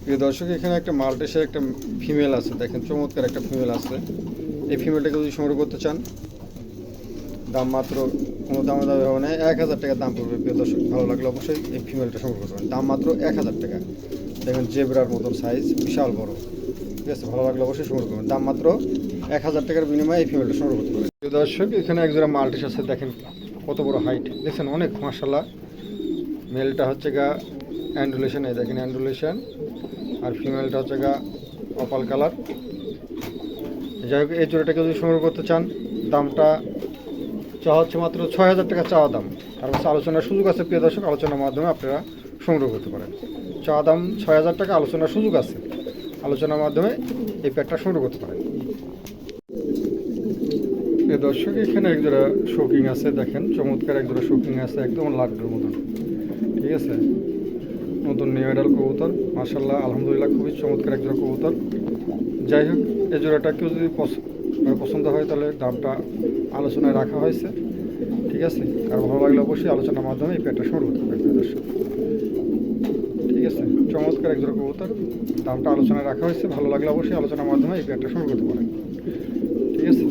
প্রিয় দর্শক, এখানে একটা মাল্টিসের একটা ফিমেল আছে, দেখেন চমৎকার একটা ফিমেল আছে। এই ফিমেলটাকে যদি সংগ্রহ করতে চান, দাম মাত্র কোনো দামে দামে হবে না, 1000 টাকা দাম পড়বে। প্রিয় দর্শক, ভালো লাগলে অবশ্যই এই ফিমেলটা সংগ্রহ করবেন, দাম মাত্র 1000 টাকা। দেখেন জেব্রার মতন সাইজ, বিশাল বড়। ঠিক আছে, ভালো লাগলে অবশ্যই সংগ্রহ করবেন, দাম মাত্র 1000 টাকার বিনিময়ে এই ফিমেলটা সংগ্রহ করতে পারেন। প্রিয় দর্শক, এখানে একজোড়া মাল্টিস আছে, দেখেন কত বড় হাইট, দেখছেন অনেক মাশাআল্লাহ। মেলটা হচ্ছে গা অ্যান্ডুলেশন, এই দেখেন অ্যান্ডুলেশন, আর ফিমেলটা হচ্ছে গা অপাল কালার। যাই হোক, এই জোড়াটাকে যদি সংগ্রহ করতে চান, দামটা চাওয়া হচ্ছে মাত্র 6000 টাকা চাওয়া দাম। আর হচ্ছে আলোচনার সুযোগ আছে। প্রিয় দর্শক, আলোচনার মাধ্যমে আপনারা সংগ্রহ করতে পারেন। চাওয়া দাম 6000 টাকা, আলোচনার সুযোগ আছে, আলোচনার মাধ্যমে এই প্যাকটা সংগ্রহ করতে পারেন। প্রিয় দর্শক, এখানে একজোড়া শোকিং আছে, দেখেন চমৎকার একজোড়া শোকিং আছে, একদম লাড্ডুর মতন। ঠিক আছে, নতুন নিউ এডাল কবুতর, মাশাআল্লাহ আলহামদুলিল্লাহ, খুবই চমৎকার একজোড়া কবুতর। যাই হোক, এই জোড়াটা কেউ যদি পছন্দ হয়, তাহলে দামটা আলোচনায় রাখা হয়েছে। ঠিক আছে, আর ভালো লাগলে অবশ্যই আলোচনার মাধ্যমে এই প্যাকটা সংগ্রহ করতে পারবে দর্শক। ঠিক আছে, চমৎকার একজোড়া কবুতর, দামটা আলোচনায় রাখা হয়েছে, ভালো লাগলে অবশ্যই আলোচনার মাধ্যমে এই প্যাকটা সংগ্রহ করতে পারেন। ঠিক আছে,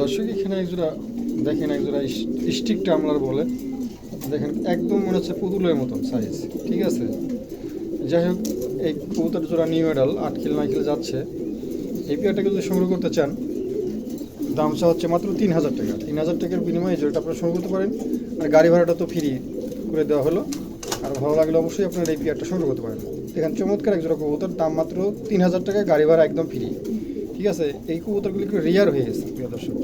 দর্শক, এখানে একজোড়া দেখেন, একজোড়া স্টিক টামলার বলে, দেখেন একদম মনে হচ্ছে পুতুলের মতন সাইজ। ঠিক আছে, যাই হোক, এই কবুতর জোড়া নিউ এডাল 8 কিলো 9 কিলো যাচ্ছে। এই পেয়ারটাকে যদি সংগ্রহ করতে চান, দামটা হচ্ছে মাত্র 3000 টাকা। 3000 টাকার বিনিময়ে এই জোড়াটা আপনারা সংগ্রহ করতে পারেন, আর গাড়ি ভাড়াটা তো ফ্রি করে দেওয়া হলো। আর ভালো লাগলে অবশ্যই আপনারা এই পেয়ারটা সংগ্রহ করতে পারেন। দেখেন চমৎকার একজোড়া কবুতর, দাম মাত্র 3000 টাকা, গাড়ি ভাড়া একদম ফ্রি। ঠিক আছে, এই কবুতরগুলি একটু রেয়ার হয়ে গেছে প্রিয় দর্শক।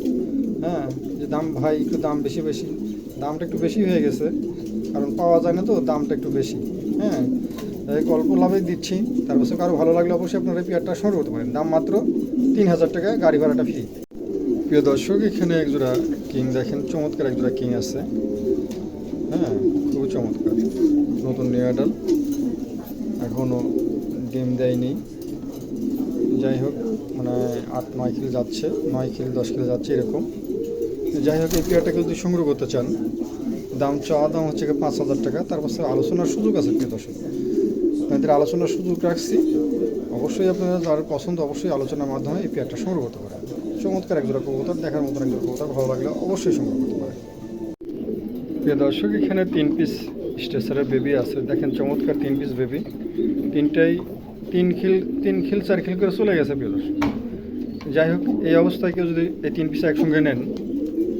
হ্যাঁ, যে দাম ভাই একটু দাম বেশি, দামটা একটু বেশি হয়ে গেছে, কারণ পাওয়া যায় না তো, দামটা একটু বেশি। হ্যাঁ, অল্প লাভে দিচ্ছি। তারপর কারো ভালো লাগলে অবশ্যই আপনারা এই পেয়ারটা সংগ্রহ করতে পারেন, দাম মাত্র 3000 টাকা, গাড়ি ভাড়াটা ফ্রি। প্রিয় দর্শক, এখানে একজোড়া কিং দেখেন, চমৎকার একজোড়া কিং আছে। হ্যাঁ, খুবই চমৎকার, নতুন নিউ অ্যাডাল, এখনও ডিম দেয়নি। যাই হোক, মানে 8-9 কিলো যাচ্ছে, 9 কিলো 10 কিলো যাচ্ছে এরকম। যাই হোক, এই পেয়ারটাকে যদি সংগ্রহ করতে চান, দাম চাওয়া দাম হচ্ছে 5000 টাকা। তারপর আলোচনার সুযোগ আছে। প্রিয় দর্শক, আপনাদের আলোচনার সুযোগ রাখছি, অবশ্যই আপনারা যার পছন্দ অবশ্যই আলোচনার মাধ্যমে এই পেয়ারটা সংগ্রহ করতে পারেন। চমৎকার একজোড়া কবুতর, দেখার মতন একজোড়া কবুতর, ভালো লাগলে অবশ্যই সংগ্রহ করতে পারেন। প্রিয় দর্শক, এখানে 3 পিস স্টেসারের বেবি আছে, দেখেন চমৎকার 3 পিস বেবি, তিনটাই 3 খিল 4 খিল করে চলে গেছে। প্রিয় দর্শক, যাই হোক, এই অবস্থায় কেউ যদি এই 3 পিস একসঙ্গে নেন,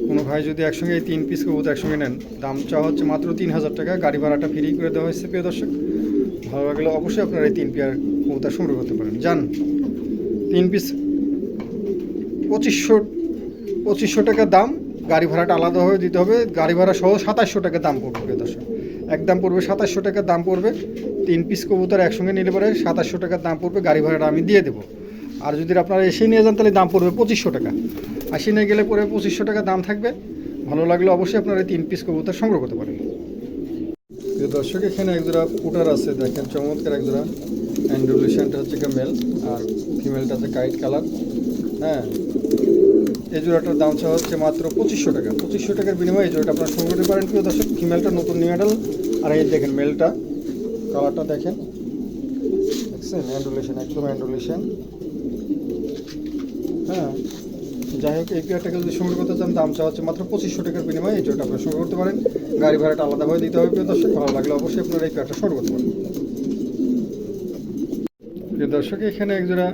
কোনো ভাই যদি একসঙ্গে এই 3 পিস কবুতর একসঙ্গে নেন, দাম চাওয়া হচ্ছে মাত্র 3000 টাকা, গাড়ি ভাড়াটা ফ্রি করে দেওয়া হয়েছে। প্রিয় দর্শক, ভালো লাগলে অবশ্যই আপনারা এই 3 পেয়ার কবুতর সংগ্রহ করতে পারেন। যান, 3 পিস 2500 টাকা দাম, গাড়ি ভাড়াটা আলাদাভাবে দিতে হবে, গাড়ি ভাড়া সহ 2700 টাকা দাম পড়বে। প্রিয় দর্শক, একদম পড়বে 2700 টাকা দাম পড়বে। 3 পিস কবুতর একসঙ্গে নিলে পরে 2700 টাকার দাম পড়বে, গাড়ি ভাড়াটা আমি দিয়ে দেবো। আর যদি আপনারা এসে নিয়ে যান, তাহলে দাম পড়বে 2500 টাকা। আসি নিয়ে গেলে পরে 2500 টাকা দাম থাকবে। ভালো লাগলে অবশ্যই আপনারা এই 3 পিস কবুতর সংগ্রহ করতে পারেন। প্রিয় দর্শক, এখানে একজোড়া পুটার আছে, দেখেন চমৎকার একজোড়া। অ্যান্ডুলেশনটা হচ্ছে মেল, আর ফিমেলটা হচ্ছে কাইট কালার। হ্যাঁ, এই জোড়াটার দাম চাওয়া হচ্ছে মাত্র 2500 টাকা। 2500 টাকার বিনিময়ে এই জোড়াটা আপনারা সংগ্রহ করতে পারেন। প্রিয় দর্শক, ফিমেলটা নতুন নিউ অ্যাডাল, আর এই দেখেন মেলটা, কালারটা দেখেন, দেখছেন অ্যান্ডুলেশন, একদম অ্যান্ডুলেশন। হ্যাঁ, যাই হোক, এই পেয়ারটাকে যদি সংগ্রহ করতে চান, দাম চাওয়া হচ্ছে মাত্র 2500 টাকার বিনিময়ে এই জোড়াটা আপনারা সংগ্রহ করতে পারেন, গাড়ি ভাড়াটা আলাদাভাবে দিতে হবে। প্রিয় দর্শক, ভালো লাগলে অবশ্যই আপনারা এই পেয়ারটা সংগ্রহ করতে পারেন। প্রিয় দর্শক, এখানে একজোড়া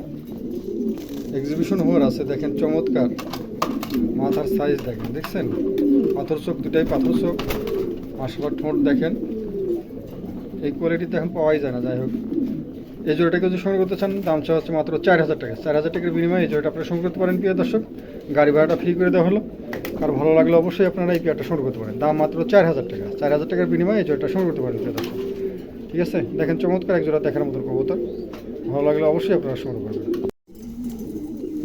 এক্সিবিশন হোয়ার আছে, দেখেন চমৎকার, মাথার সাইজ দেখেন, দেখছেন পাথর চোখ, দুটাই পাথর চোখ, মাশাআল্লাহ, ঠোঁট দেখেন, এই কোয়ালিটিতে এখন পাওয়াই যায় না। যাই হোক, এই জোড়াটাকে যদি সংগ্রহ করতে চান, দাম চাওয়া হচ্ছে মাত্র 4000 টাকা। 4000 টাকার বিনিময়ে এই জোড়াটা আপনারা সংগ্রহ করতে পারেন। প্রিয় দর্শক, গাড়ি ভাড়াটা ফ্রি করে দেওয়া হলো, আর ভালো লাগলে অবশ্যই আপনারা এই পেয়ারটা সংগ্রহ করতে পারেন, দাম মাত্র 4000 টাকা। 4000 টাকার বিনিময়ে এই জোড়াটা সংগ্রহ করতে পারেন। প্রিয় দর্শক, ঠিক আছে, দেখেন চমৎকার এক জোড়া দেখার মতন কবুতর, ভালো লাগলে অবশ্যই আপনারা সংগ্রহ করবেন।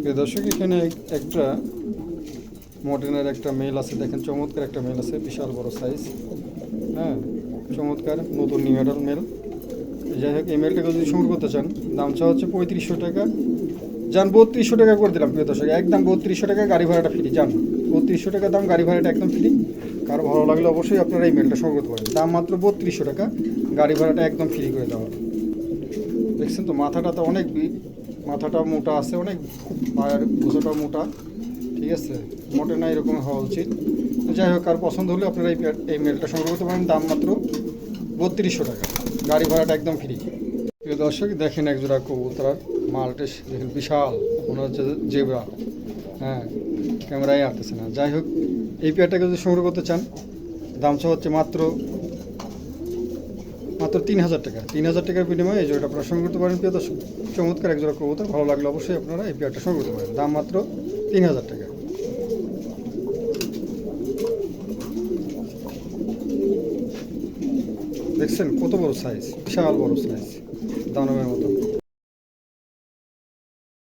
প্রিয় দর্শক, এখানে একটা মডার্নের একটা মেল আছে, দেখেন চমৎকার একটা মেল আছে, বিশাল বড় সাইজ। হ্যাঁ, চমৎকার নতুন নিউ মডেল মেল। যাই হোক, এই মেলটাকে যদি সংগ্রহ করতে চান, দাম চা হচ্ছে 3500 টাকা। যান 3200 টাকা করে দিলাম প্রিয় দর্শক, একদম 3200 টাকা, গাড়ি ভাড়াটা ফ্রি। যান 3200 টাকা দাম, গাড়ি ভাড়াটা একদম ফ্রি। কারো ভালো লাগলে অবশ্যই আপনারা এই মেলটা সংগ্রহ করতে পারেন। দাম মাত্র 3200 টাকা, গাড়ি ভাড়াটা একদম ফ্রি করে দেওয়া হবে। দেখছেন তো, মাথাটা তো অনেক মাথাটা মোটা আছে অনেক, পায়ের গোছাটাও মোটা। ঠিক আছে, মোটে না এরকম হওয়া উচিত। যাই হোক, আর পছন্দ হলে আপনারা এই মেলটা সংগ্রহ করতে পারেন। দাম মাত্র 3200 টাকা, গাড়ি ভাড়াটা একদম ফ্রি। প্রিয় দর্শক, দেখেন একজোড়া কবুতর মাল্টেস, দেখেন বিশাল, মনে হচ্ছে জেব্রা। হ্যাঁ, ক্যামেরায় আসতেছে না। যাই হোক, এই পেয়ারটাকে যদি সংগ্রহ করতে চান, দাম হচ্ছে মাত্র 3000 টাকা। 3000 টাকার বিনিময়ে এই জোড়াটা আপনারা সংগ্রহ করতে পারেন। প্রিয় দর্শক, চমৎকার একজোড়া কবুতর, ভালো লাগলে অবশ্যই আপনারা এই পেয়ারটা সংগ্রহ করতে পারেন। দাম মাত্র 3000 টাকা। দেখছেন কত বড় সাইজ, বিশাল বড় সাইজ, দানবের মতো।